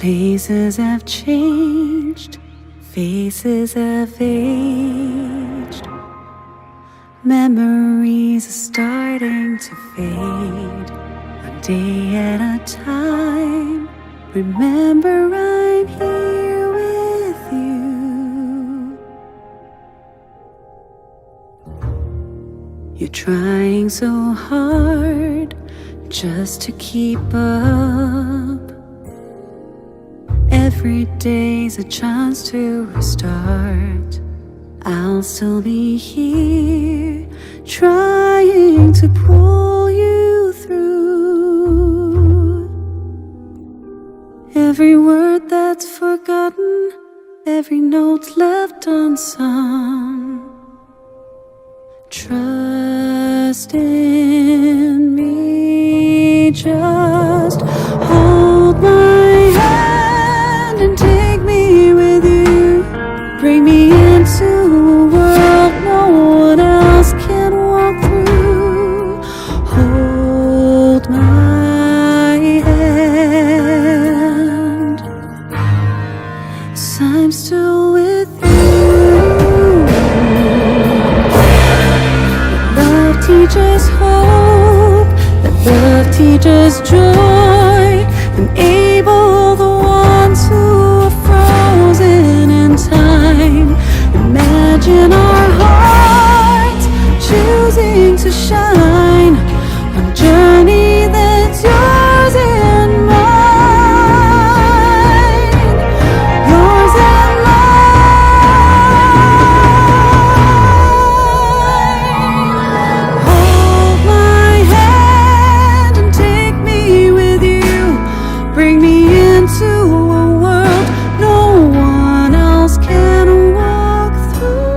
Places have changed, faces have aged. Memories are starting to fade, one day at a time. Remember, I'm here with you. You're trying so hard just to keep up. Every day's a chance to restart. I'll still be here, trying to pull you through. Every word that's forgotten, every note left unsung. Trust in me, just hold my hand and take me with you. Bring me into a world no one else can walk through. Hold my hand, 'cause I'm still with you. Love teaches hope, that love teaches joy. Enable the ones who are frozen in time. Imagine our hearts choosing to shine on a journey that's yours and mine. Yours and mine. Hold my hand and take me with you. Bring me into a world no one else can walk through.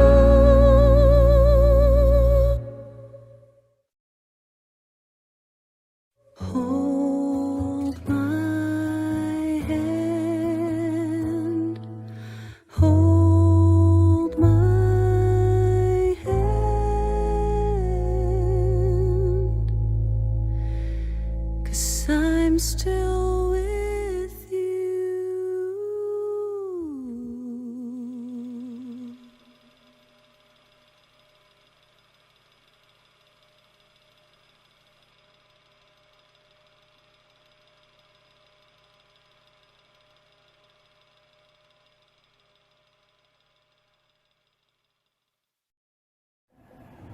Hold my hand. Hold my hand. 'Cause I'm still with you.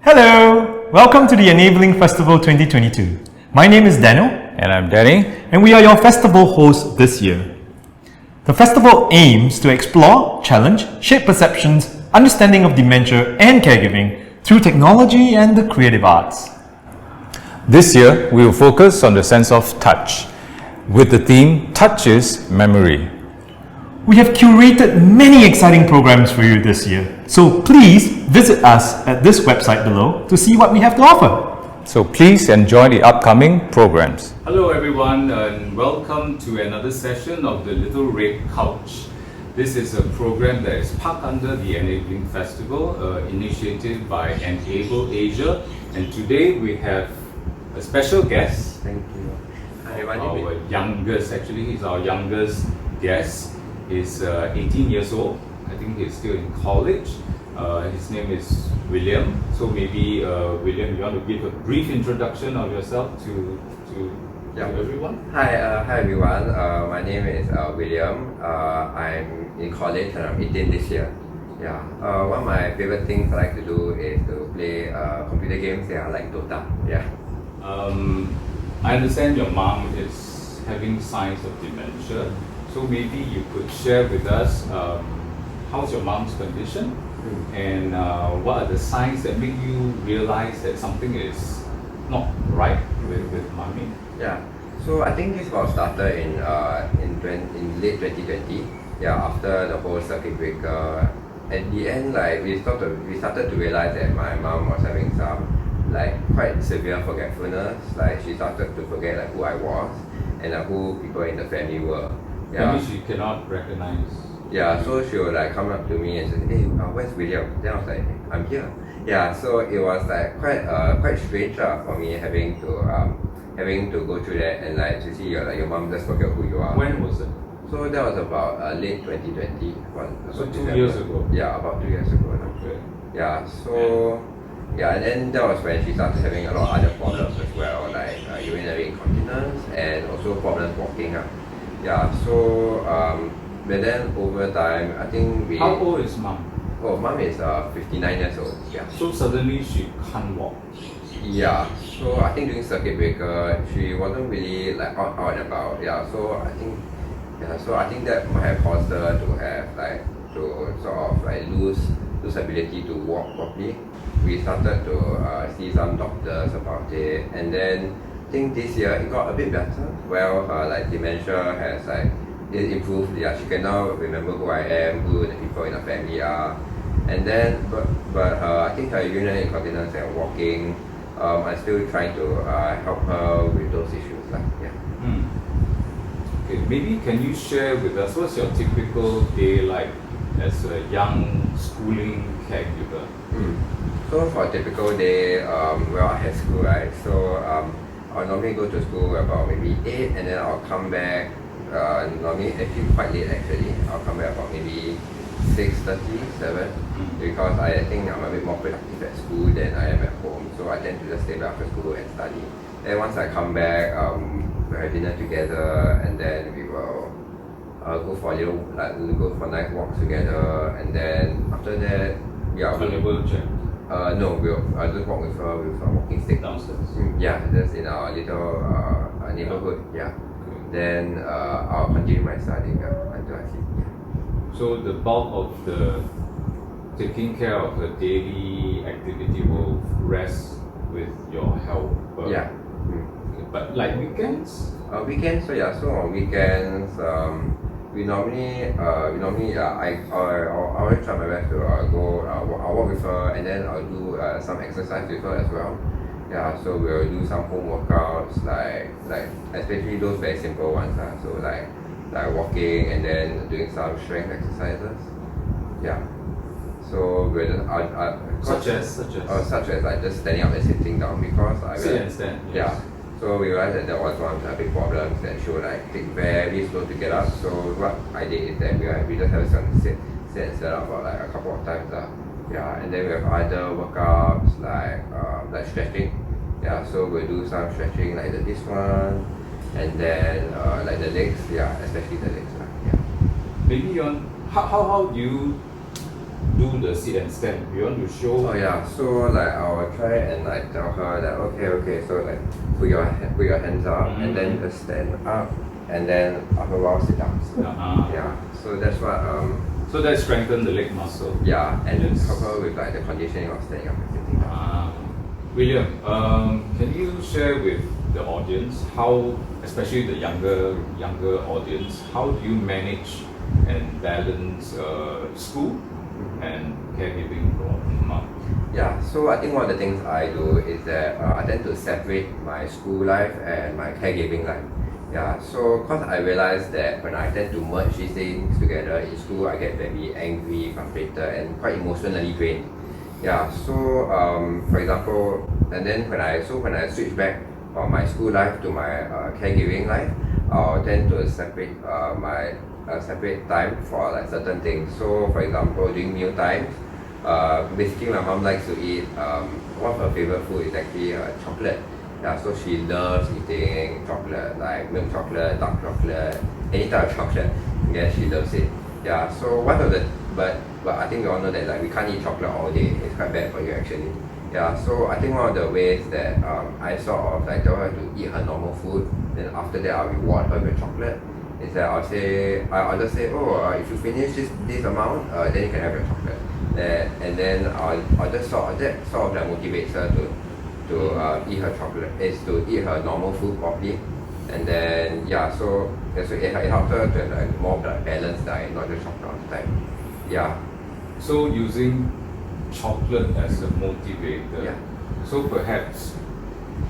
Hello! Welcome to the Enabling Festival 2022. My name is Daniel, And I'm Danny. and we are your festival hosts this year. The festival aims to explore, challenge, shape perceptions, understanding of dementia and caregiving through technology and the creative arts. This year, we will focus on the sense of touch, with the theme Touch is Memory. We have curated many exciting programs for you this year, so please visit us at this website below to see what we have to offer. So please enjoy the upcoming programs. Hello everyone and welcome to another session of the Little Red Couch. This is a program that is parked under the Enabling Festival, initiated by Enable Asia, and today we have a special guest. Thank you. Hi, my name Our is... youngest, actually he's our youngest guest. He's 18 years old. I think he's still in college. His name is William. So maybe William, you want to give a brief introduction of yourself to everyone? Hi everyone. My name is William. I'm in college and I'm 18 this year. Yeah. One of my favorite things I like to do is to play computer games. Yeah, like Dota. Yeah. I understand your mom is having signs of dementia. So maybe you could share with us how's your mom's condition and what are the signs that make you realize that something is not right with mommy? Yeah. So I think this was started in late 2020. Yeah, after the whole circuit breaker. At the end, like we started to realize that my mom was having some like quite severe forgetfulness. Like she started to forget like who I was and who people in the family were. Yeah. Maybe she cannot recognize. Yeah, so she would like come up to me and say, "Hey, where's William?" Then I was like, "I'm here." Yeah, so it was like quite strange for me having to go through that and like to see your mom just forget who you are. When was it? So that was about late 2020. So 2 years ago. Yeah, about 2 years ago now. Okay. Yeah, so yeah, and then that was when she started having a lot of other problems as well, like urinary incontinence and also problems walking. Yeah, so but then over time, I think we. How old is mom? Oh, mom is 59 years old. Yeah. So suddenly she can't walk. Yeah, so I think during circuit breaker, she wasn't really like out and about. Yeah, so I think that might have caused her to have like to sort of like lose ability to walk properly. We started to see some doctors about it, and then I think this year it got a bit better. Well, her like dementia has like it improved. Yeah, she can now remember who I am, who the people in her family are, and then but I think her urinary incontinence and walking. I'm still trying to help her with those issues. Yeah. Okay, maybe can you share with us what's your typical day like as a young schooling caregiver? So for a typical day, well, I had school, right? So I'll normally go to school about maybe 8, and then I'll come back. Normally, actually quite late actually. I'll come back about maybe 6:30, 7, because I think I'm a bit more productive at school than I am at home. So I tend to just stay back after school and study. Then once I come back, we'll have dinner together, and then we will go for we'll go for nice walks together, and then after that, yeah. On the wheelchair? No, I'll just walk with her with a walking stick. Downstairs? Yeah, just in our little neighborhood. Yeah. Then I'll continue my studying until I sleep. Yeah. So the bulk of the taking care of the daily activity will rest with your helper. Yeah. Okay, but like weekends? Weekends, so yeah, so on weekends, we normally I'll always try my best to I'll walk with her, and then I'll do some exercise with her as well. Yeah, so we'll do some home workouts, like especially those very simple ones. So like walking and then doing some strength exercises. Yeah. So we're just Such as like just standing up and sitting down, because I sit and stand. Yes. Yeah. So we realized that there was one big problem, that she would like take very slow to get up. So what I did is that we just have some sit and stand up for like a couple of times. Yeah, and then we have other workouts like stretching. Yeah, so we'll do some stretching like this one, and then like the legs. Yeah, especially the legs. Yeah. Maybe how do you do the sit and stand? You want to show? Oh yeah, so like I will try and like tell her that okay, so like put your hands up, and then just stand up, and then after a while sit down. So, yeah, so that's what So that strengthens the leg muscle. yeah, and then help her with like the conditioning of standing up and sitting down. William, can you share with the audience how, especially the younger audience, how do you manage and balance school and caregiving for mom? Yeah, so I think one of the things I do is that I tend to separate my school life and my caregiving life. Yeah, so because I realized that when I tend to merge these things together in school, I get very angry, frustrated, and quite emotionally drained. Yeah, so for example, and then when I switch back from my school life to my caregiving life, I'll tend to separate my separate time for like certain things. So for example, during meal times, basically my mom likes to eat one of her favorite food is actually chocolate. Yeah, so she loves eating chocolate, like milk chocolate, dark chocolate, any type of chocolate. Yeah, she loves it. Yeah, so one of the but I think we all know that like we can't eat chocolate all day. It's quite bad for you actually. Yeah, so I think one of the ways that I sort of like tell her to eat her normal food, then after that I'll reward her with chocolate. Is that I'll just say, oh, if you finish this amount, then you can have your chocolate. And then I'll just sort of like motivates her to eat her chocolate, is to eat her normal food properly. And then so it helps her to have like more balanced diet, not just chocolate all the time. Yeah. So using chocolate as a motivator. Yeah. So perhaps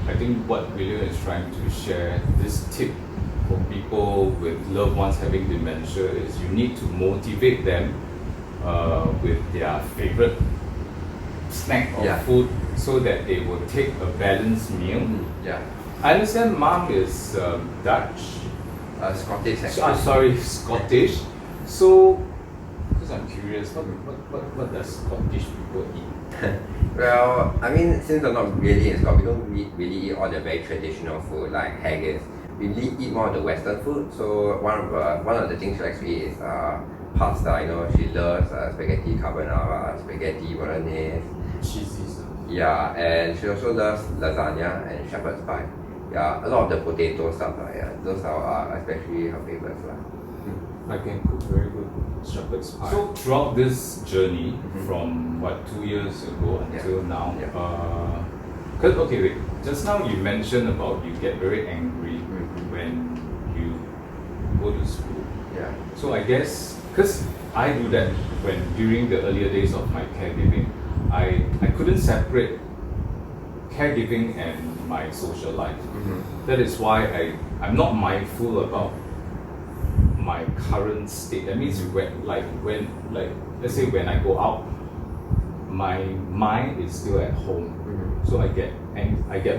I think what William is trying to share, this tip for people with loved ones having dementia, is you need to motivate them with their favorite snack or food, so that they will take a balanced meal. Yeah. I understand mom is Dutch. Scottish actually. Sorry, Scottish. So, because I'm curious, what does Scottish people eat? Well, I mean, since I'm not really in Scotland, we don't really eat all the very traditional food like haggis. We really eat more of the Western food. So one of the things she likes to eat is pasta. You know, she loves spaghetti carbonara, spaghetti bolognese. Cheesy stuff. Yeah, and she also loves lasagna and shepherd's pie. Yeah, a lot of the potato stuff. Yeah, those are especially her favorites. I can cook very good shepherd's pie. So throughout this journey, from 2 years ago until now, because wait, just now you mentioned about you get very angry when you go to school. Yeah. So I guess because I do that when during the earlier days of my caregiving, I couldn't separate caregiving and my social life. That is why I'm not mindful about my current state. That means when let's say when I go out, my mind is still at home. So I get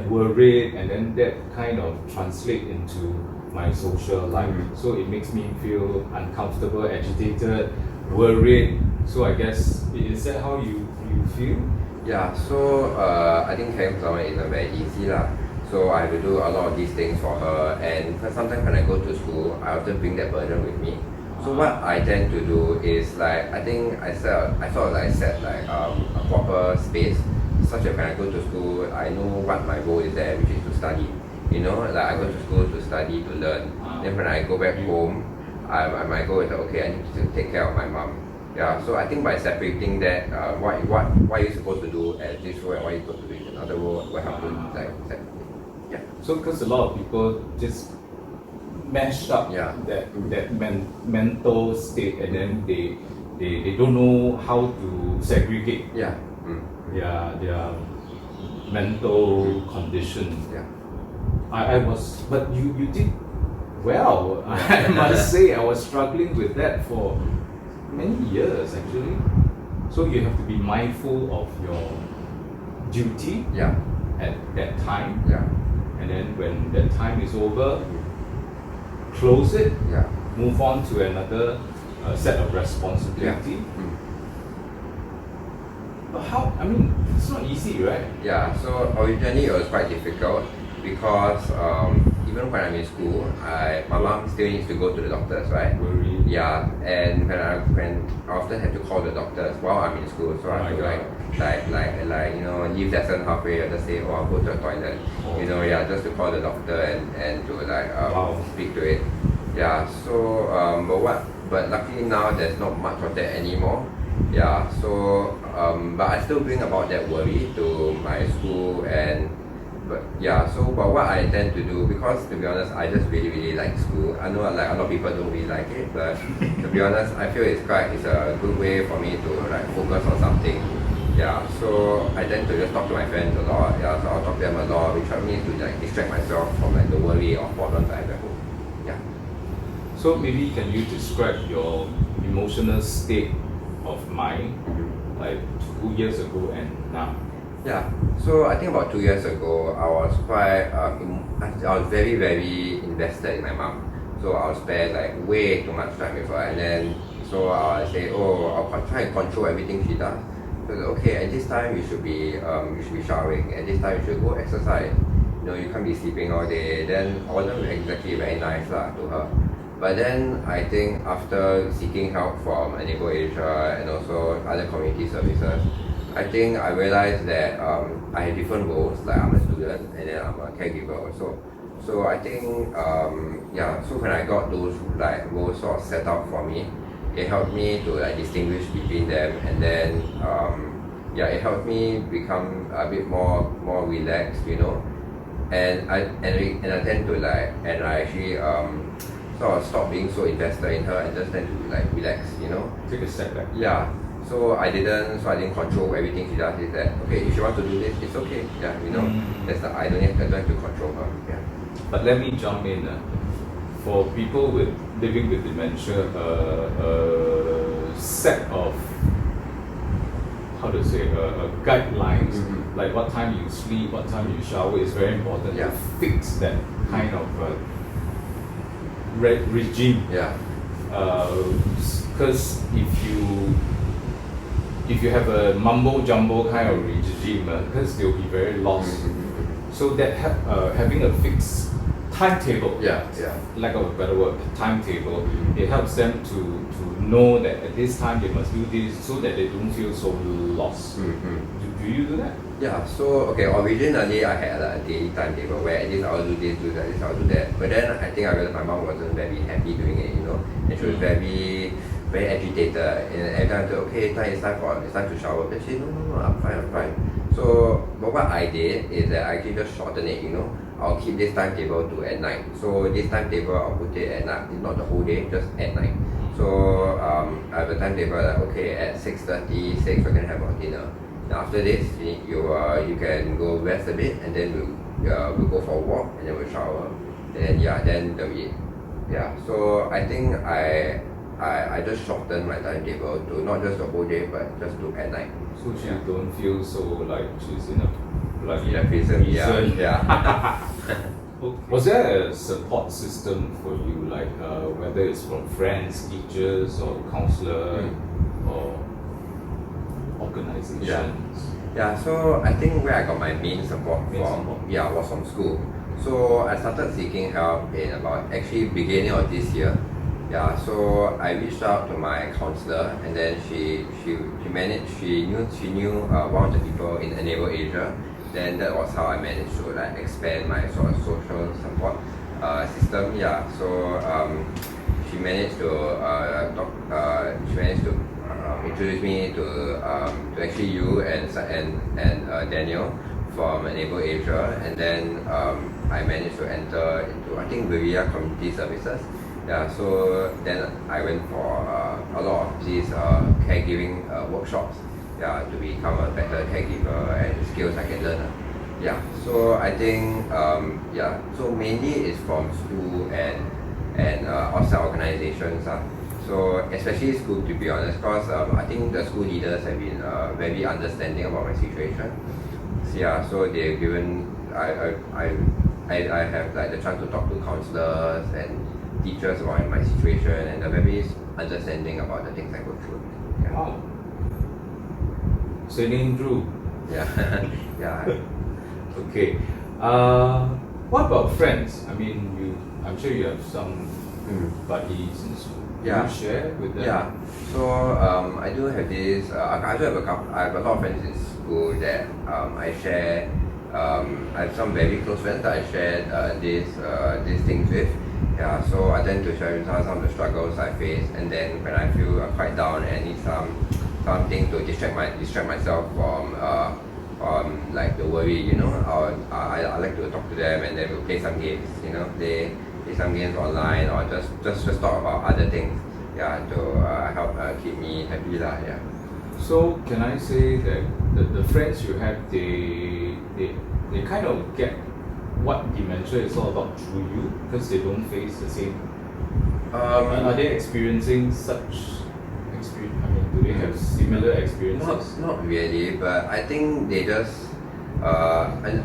worried, and then that kind of translate into my social life. So it makes me feel uncomfortable, agitated, worried. So I guess, is that how you feel? Yeah, so I think caring for someone isn't very easy lah. So I have to do a lot of these things for her, and sometimes when I go to school, I often bring that burden with me. So what I tend to do is like, I think I set like a proper space, such that when I go to school, I know what my goal is there, which is to study. You know, like I go to school to study, to learn. Then when I go back home, my goal is okay, I need to take care of my mom. Yeah, so I think by separating that, what you're supposed to do at this role and what you're supposed to do in another role will help you like separate. Yeah. So because a lot of people just mashed up that mental state, and then they don't know how to segregate their mental condition. Yeah. But you did well. I must say, I was struggling with that for many years actually. So you have to be mindful of your duty at that time. Yeah. And then when that time is over, close it, move on to another set of responsibility. But how, I mean, it's not easy, right? Yeah, so originally it was quite difficult because even when I'm in school, my mom still needs to go to the doctors, right? Worry. Yeah, and when I often have to call the doctors while I'm in school, so I have to like you know, leave lesson halfway and just say, oh, I'll go to the toilet, you know, just to call the doctor and to like speak to it. Yeah, so but luckily now there's not much of that anymore. Yeah, so but I still bring about that worry to my school, but what I tend to do, because to be honest, I just really like school. I know like a lot of people don't really like it, but to be honest, I feel it's a good way for me to like focus on something. Yeah, so I tend to just talk to my friends a lot. Yeah, so I'll talk to them a lot, which helps me to like distract myself from like the worry or problems I have at home. Yeah. So maybe can you describe your emotional state of mind, like 2 years ago and now? Yeah, so I think about 2 years ago, I was quite, I was very, very invested in my mom. So I'll spend like way too much time with her, and then so I'll say, I'll try and control everything she does. So okay, at this time you should be showering. At this time you should go exercise. You know, you can't be sleeping all day. Then I wasn't exactly very nice to her. But then I think after seeking help from Enable Asia and also other community services, I think I realized that I have different roles. Like I'm a student and then I'm a caregiver also. So I think so when I got those like roles sort of set out for me, it helped me to like distinguish between them, and then it helped me become a bit more relaxed, you know. And I tend to I actually sort of stop being so invested in her and just tend to like relax, you know. Take a step back. Yeah. So I didn't control everything she does. Is that okay? If she wants to do this, it's okay. Yeah, you know. I don't have to control her. Yeah. But let me jump in. For people living with dementia, a set of guidelines, like what time you sleep, what time you shower, is very important to fix that kind of regime. Yeah. Because if you have a mumbo jumbo kind of regime, because they'll be very lost. So that having a fixed timetable, Yeah. lack of a better word, timetable, it helps them to know that at this time they must do this so that they don't feel so lost. Do you do that? Yeah, so okay, originally I had a daily timetable where at least I'll do this, do that, this, I'll do that. But then I think I realized my mom wasn't very happy doing it, you know, and she was very agitated. And every time I said, okay, it's time to shower. But she said, no, I'm fine. So, but what I did is that I actually just shorten it, you know. I'll keep this timetable to at night. So this timetable I'll put it at night, not the whole day, just at night. So I have a timetable like, okay, at 6:30, we're gonna have our dinner. Now after this, you can go rest a bit, and then we'll go for a walk, and then we'll shower, and then we'll eat. Yeah. So I think I just shortened my timetable to not just the whole day, but just to at night. So she don't feel so like she's in a bloody prison. prison. Yeah. Was there a support system for you, like whether it's from friends, teachers, or counselor, or organizations? Yeah, so I think where I got my main support was from school. So I started seeking help in about actually beginning of this year. Yeah, so I reached out to my counselor, and then she knew one of the people in Enable Asia. Then that was how I managed to like expand my sort of social support system. Yeah, so she managed to introduce me to actually you and Daniel from Enable Asia, and then I managed to enter into I think Viria Community Services. Yeah, so then I went for a lot of these caregiving workshops. Yeah, to become a better caregiver and skills I can learn. Yeah, so I think so mainly it's from school and outside organizations. So especially school, to be honest, because I think the school leaders have been very understanding about my situation. So, yeah, so they've given I have like the chance to talk to counselors and teachers about my situation, and they're very understanding about the things I go through. Yeah. Wow. Sailing through. Yeah. Yeah. Okay. What about friends? I mean, I'm sure you have some buddies in school. Can you share with them? Yeah. So I do have this. I do have a couple. I have a lot of friends in school that I share. I have some very close friends that I share these things with. Yeah. So I tend to share with some of the struggles I face, and then when I feel quite down and need something to distract myself from like the worry, you know, I like to talk to them, and then we'll play some games, you know, play some games online, or just talk about other things, yeah, to help keep me happy lah, yeah. So can I say that the friends you have, they kind of get what dementia is all about through you, because they don't face the same. Are they experiencing such? I mean, do they have similar experiences? Not really, but I think they just I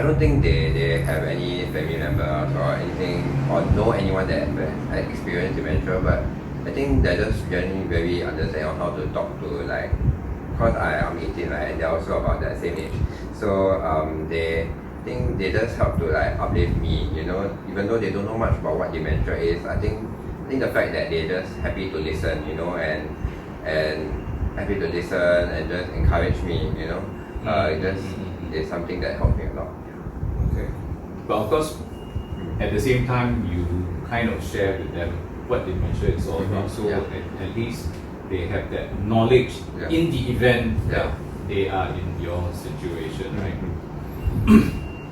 don't think they have any family members or anything, or know anyone that has experienced dementia, but I think they're just generally very understanding on how to talk to, like, because I'm 18, right, and they're also about that same age, so they think they just help to like uplift me, you know, even though they don't know much about what dementia is. I think the fact that they're just happy to listen, you know, and happy to listen and just encourage me, you know, it just is something that helped me a lot. Okay, but of course, at the same time, you kind of share with them what dementia is all about, so at least they have that knowledge in the event that they are in your situation, right?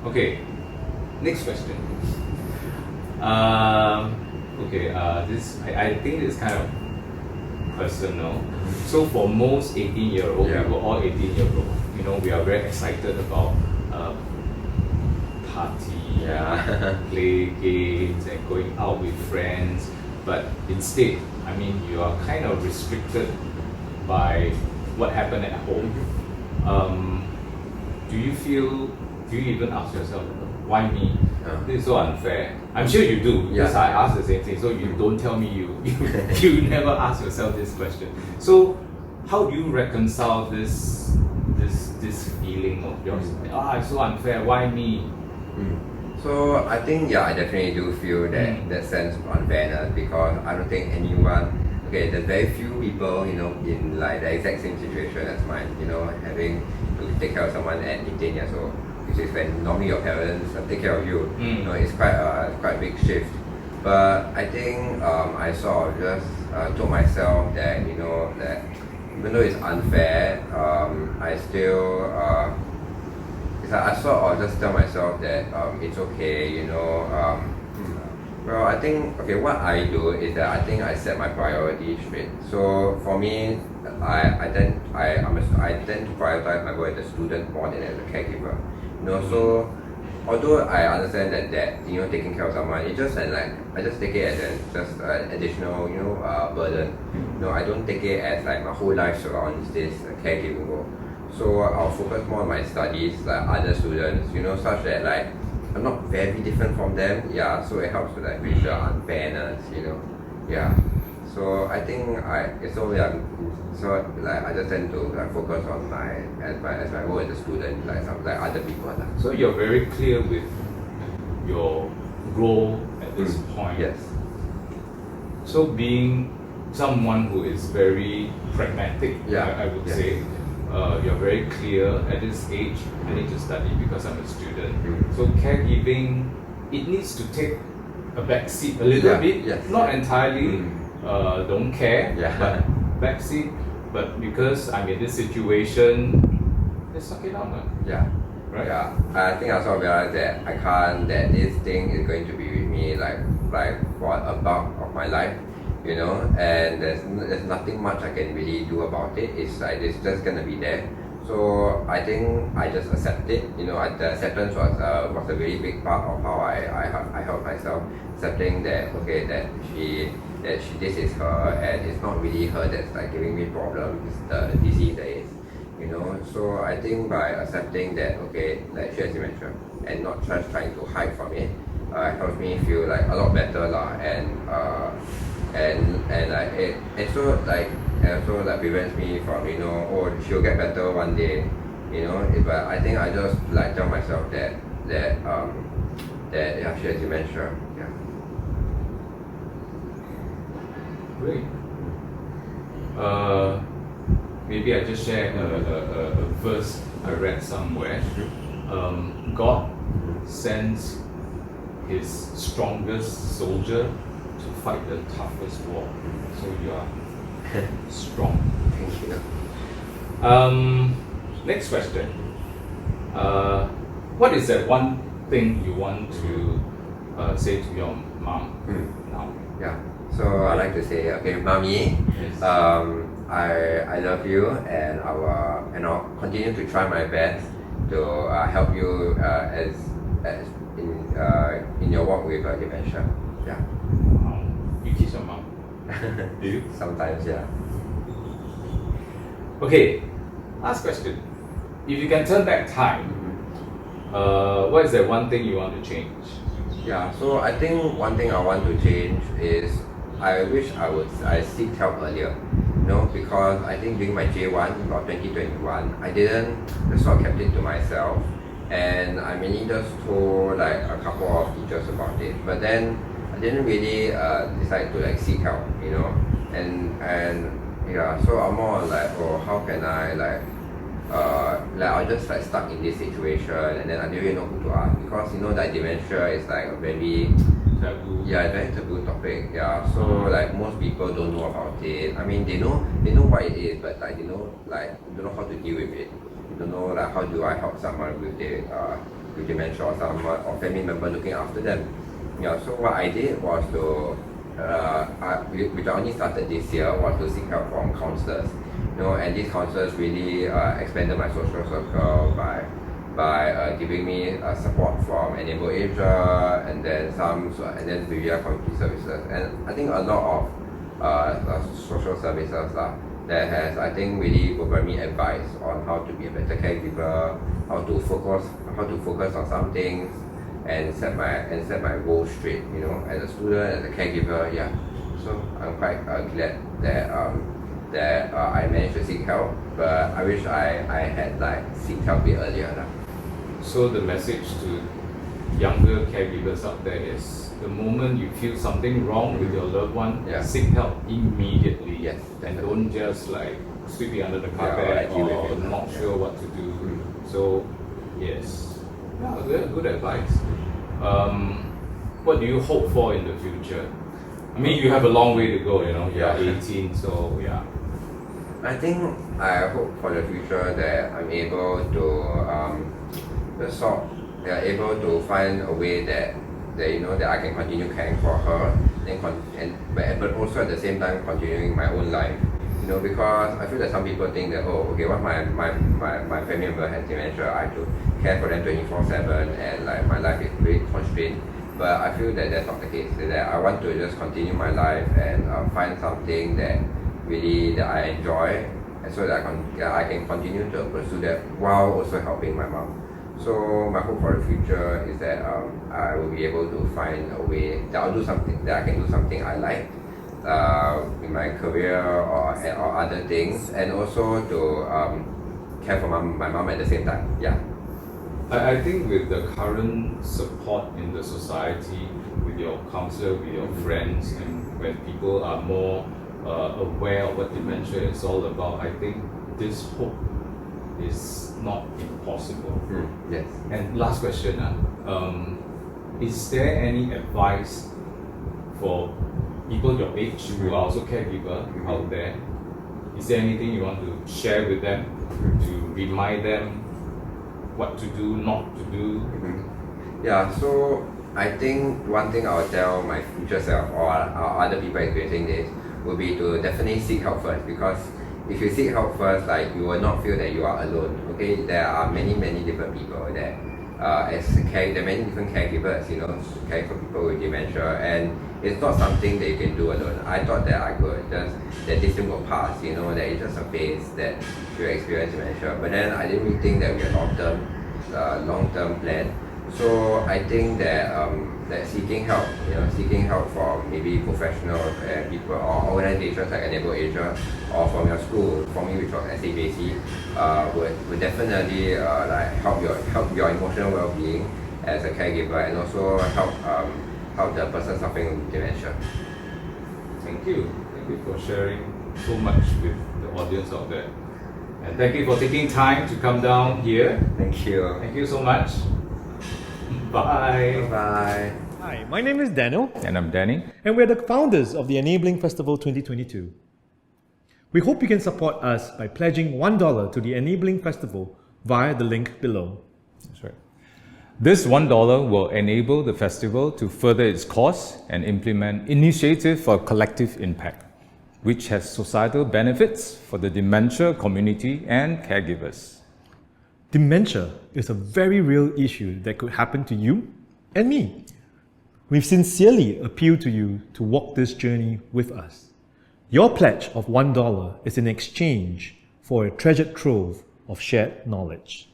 Okay, next question. This I think it's kind of personal. So for most 18-year-old, we were all 18-year-old. You know, we are very excited about party, play games, and going out with friends. But instead, I mean, you are kind of restricted by what happened at home. Do you even ask yourself, why me? This is so unfair. I'm sure you do, because I asked the same thing. So you don't tell me you never ask yourself this question. So how do you reconcile this feeling of yours? It's so unfair. Why me? So I think I definitely do feel that sense of unfairness, because I don't think anyone. Okay, there's very few people, in like the exact same situation as mine, having to take care of someone at 18 years old, which is when normally your parents take care of you. It's quite a big shift. But I think I sort of just told myself that, that even though it's unfair, I still, I sort of just tell myself that it's okay, Well, I think, what I do is that I think I set my priorities straight. So for me, I tend to prioritize my role as a student more than as a caregiver. So although I understand that taking care of someone, it's just like I just take it as just an additional burden. I don't take it as like my whole life surrounds this caregiving role. So I'll focus more on my studies like other students, such that like I'm not very different from them, so it helps to like reach the unfairness, So I think I just tend to like focus on my role as a student, like other people. So you're very clear with your role at this point. Yes. So being someone who is very pragmatic, I would say, you're very clear at this age, I need to study because I'm a student. So caregiving, it needs to take a back seat a little bit, not entirely, don't care, but back seat. But because I'm in this situation, let's suck it out, right? Yeah, I think I also realized that I can't, that this thing is going to be with me like for a bulk of my life. And there's nothing much I can really do about it. It's like it's just gonna be there. So I think I just accept it. The acceptance was a really big part of how I helped myself, accepting that this is her, and it's not really her that's like giving me problems. It's the disease that is. So I think by accepting that like she has dementia and not just trying to hide from it, helps me feel like a lot better and so prevents me from she'll get better one day, but I think I just like tell myself that she has dementia. Great. Maybe I just share a verse I read somewhere. God sends his strongest soldier to fight the toughest war. So you are strong. Thank you. Next question. What is that one thing you want to say to your mom now? So I like to say, mommy, Yes. I love you, and I'll continue to try my best to help you as in your walk with dementia. You kiss your mom. Do you? Sometimes, Okay, last question. If you can turn back time, what is that one thing you want to change? So I think one thing I want to change is I wish I seek help earlier. Because I think during my J1 about 2021, I just sort of kept it to myself, and I mainly just told like a couple of teachers about it. But then I didn't really decide to like seek help, so I'm more on like, how can I I just like stuck in this situation, and then I didn't really know who to ask, because that dementia is like a very Taboo. very taboo topic. So like most people don't know about it. I mean, they know what it is, but like don't know how to deal with it. They don't know like how do I help someone with dementia, or someone or family member looking after them. So what I did was to which I only started this year, was to seek help from counsellors. And these counsellors really expanded my social circle by giving me support from Enable Asia, and then Vivia Community Services, and I think a lot of social services that has, I think, really given me advice on how to be a better caregiver, how to focus on some things, and set my goals straight. You know, as a student, as a caregiver, yeah. So I'm quite glad that I managed to seek help, but I wish I had like seek help a bit earlier lah. So the message to younger caregivers out there is, the moment you feel something wrong with your loved one, Yeah. seek help immediately. Yes, And definitely. don't just like sweep it under the or carpet deal with or it. not Yeah. sure what to do. So yes, yeah, good advice. What do you hope for in the future? I mean, you have a long way to go, you know, you're Yeah. 18, so yeah. I think I hope for the future that I'm able to able to find a way that you know that I can continue caring for her, but also at the same time continuing my own life. You know, because I feel that some people think that, oh, okay, once my family member has dementia, I have to care for them 24/7 and like my life is very constrained. But I feel that that's not the case. That I want to just continue my life and find something that I enjoy, and so that I can continue to pursue that while also helping my mom. So my hope for the future is that I will be able to find a way that I can do something I like in my career or other things, and also to care for my mom at the same time. Yeah. I think with the current support in the society, with your counselor, with your friends, and when people are more aware of what dementia is all about, I think this hope is not impossible. Yes. And last question, is there any advice for people your age who are also caregiver out there? Is there anything you want to share with them to remind them what to do, not to do? Yeah, so I think one thing I will tell my future self or other people experiencing this will be to definitely seek help first, because if you seek help first, like, you will not feel that you are alone. Okay, there are many different people that there are many different caregivers, you know, caring for people with dementia, and it's not something that you can do alone. I thought that I could just, that this thing will pass, you know, that it's just a phase that you experience dementia. But then I didn't really think that we had long-term plan. So I think that that seeking help from maybe professionals and people or organizations like Enable Asia, or from your school, for me which was SAJC, would definitely like help your emotional well-being as a caregiver, and also help the person suffering with dementia. Thank you for sharing so much with the audience out there. And thank you for taking time to come down here. Thank you. Thank you so much. Bye. Bye. Hi, my name is Daniel, And I'm Danny. and we're the founders of the Enabling Festival 2022. We hope you can support us by pledging $1 to the Enabling Festival via the link below. That's right. This $1 will enable the festival to further its cause and implement initiatives for collective impact, which has societal benefits for the dementia community and caregivers. Dementia is a very real issue that could happen to you and me. We sincerely appeal to you to walk this journey with us. Your pledge of $1 is in exchange for a treasured trove of shared knowledge.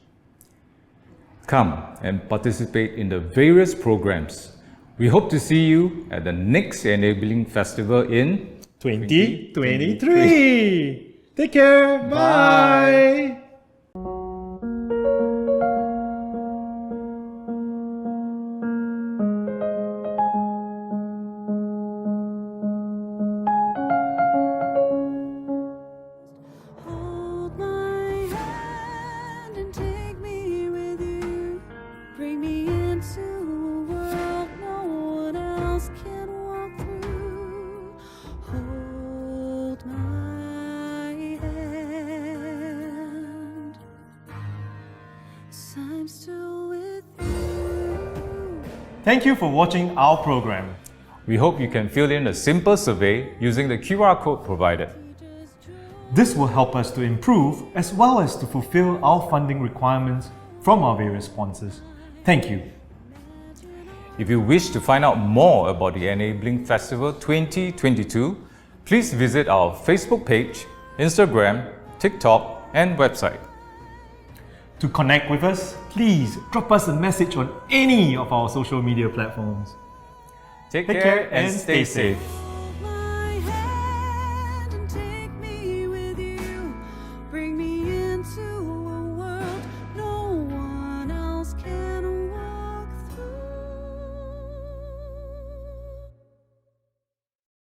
Come and participate in the various programs. We hope to see you at the next Enabling Festival in 2023! Take care! Bye. Hold my hand and take me with you. Bring me into a world no one else can walk through. Hold my hand. 'Cause I'm still with you. Thank you for watching our program. We hope you can fill in a simple survey using the QR code provided. This will help us to improve as well as to fulfill our funding requirements from our various sponsors. Thank you. If you wish to find out more about the Enabling Festival 2022, please visit our Facebook page, Instagram, TikTok, and website. To connect with us, please drop us a message on any of our social media platforms. Take care and stay safe.